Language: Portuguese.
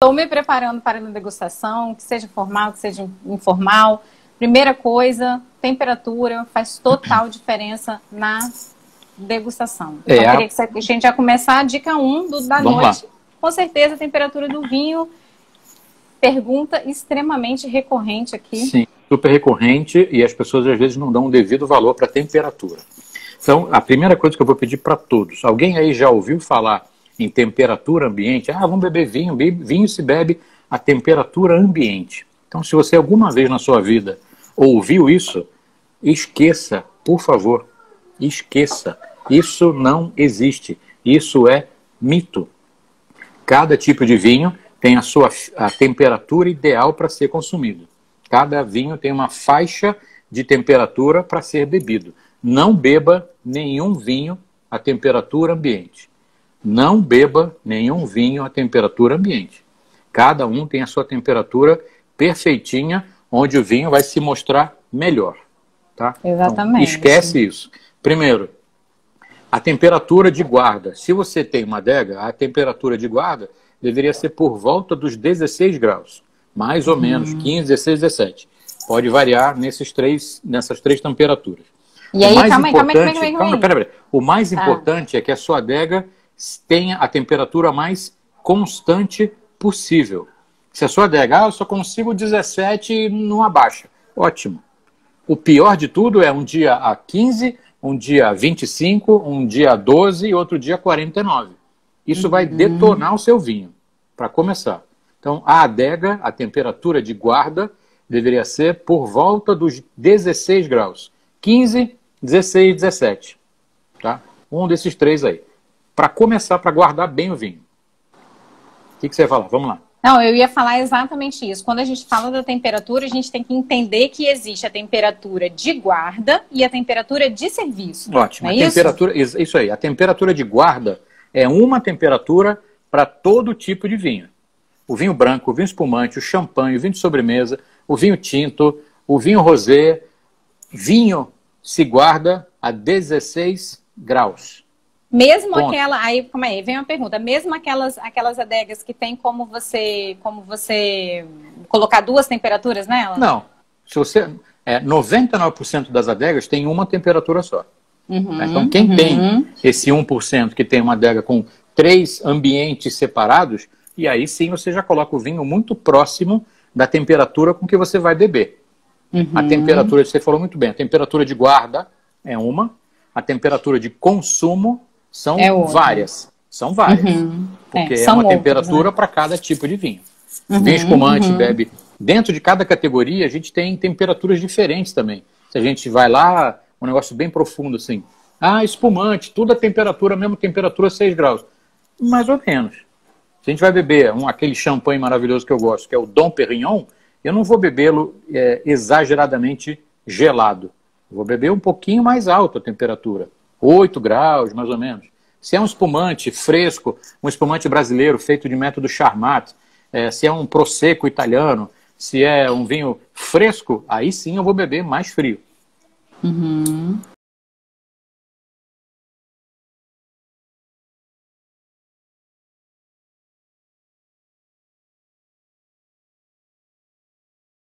estou me preparando para uma degustação, que seja formal, que seja informal. Primeira coisa, temperatura faz total diferença na degustação. Então, eu queria que a gente já começar a dica 1 da noite. Lá. Com certeza, a temperatura do vinho, pergunta extremamente recorrente aqui. Sim, super recorrente, e as pessoas às vezes não dão o devido valor para a temperatura. Então, a primeira coisa que eu vou pedir para todos, alguém aí já ouviu falar em temperatura ambiente? Ah, vamos beber vinho, vinho se bebe a temperatura ambiente. Então, se você alguma vez na sua vida ouviu isso, esqueça, por favor, esqueça. Isso não existe, isso é mito. Cada tipo de vinho tem a temperatura ideal para ser consumido. Cada vinho tem uma faixa de temperatura para ser bebido. Não beba nenhum vinho a temperatura ambiente. Não beba nenhum vinho a temperatura ambiente. Cada um tem a sua temperatura perfeitinha, onde o vinho vai se mostrar melhor. Tá? Exatamente. Então, esquece isso. Primeiro, a temperatura de guarda. Se você tem uma adega, a temperatura de guarda deveria ser por volta dos 16 graus. Mais ou menos, 15, 16, 17. Pode variar nessas três temperaturas. E aí, calma aí. Pera. O mais importante é que a sua adega tenha a temperatura mais constante possível. Se a sua adega, eu só consigo 17 e não abaixa. Ótimo. O pior de tudo é um dia a 15, um dia a 25, um dia a 12 e outro dia a 49. Isso vai detonar o seu vinho, para começar. Então, a adega, a temperatura de guarda, deveria ser por volta dos 16 graus. 15, 16, 17. Tá? Um desses três aí. Para começar, para guardar bem o vinho. O que você vai falar? Vamos lá. Não, eu ia falar exatamente isso. Quando a gente fala da temperatura, a gente tem que entender que existe a temperatura de guarda e a temperatura de serviço. Ótimo. Isso aí. A temperatura de guarda é uma temperatura para todo tipo de vinho. O vinho branco, o vinho espumante, o champanhe, o vinho de sobremesa, o vinho tinto, o vinho rosé. Vinho se guarda a 16 graus. Mesmo aquela, aí vem uma pergunta, mesmo aquelas adegas que tem como você colocar duas temperaturas nela? Não. Se você 99% das adegas tem uma temperatura só. Então quem tem esse 1% que tem uma adega com 3 ambientes separados, e aí sim você já coloca o vinho muito próximo da temperatura com que você vai beber. A temperatura, você falou muito bem, a temperatura de guarda é uma, a temperatura de consumo são várias. São várias. Porque é uma temperatura para cada tipo de vinho. Vinho espumante bebe. Dentro de cada categoria, a gente tem temperaturas diferentes também. Se a gente vai lá, um negócio bem profundo assim. Ah, espumante, tudo a temperatura, a mesma temperatura, 6 graus. Mais ou menos. Se a gente vai beber aquele champanhe maravilhoso que eu gosto, que é o Dom Perignon, eu não vou bebê-lo exageradamente gelado. Eu vou beber um pouquinho mais alta a temperatura. 8 graus, mais ou menos. Se é um espumante fresco, um espumante brasileiro feito de método Charmat, se é um Prosecco italiano, se é um vinho fresco, aí sim eu vou beber mais frio.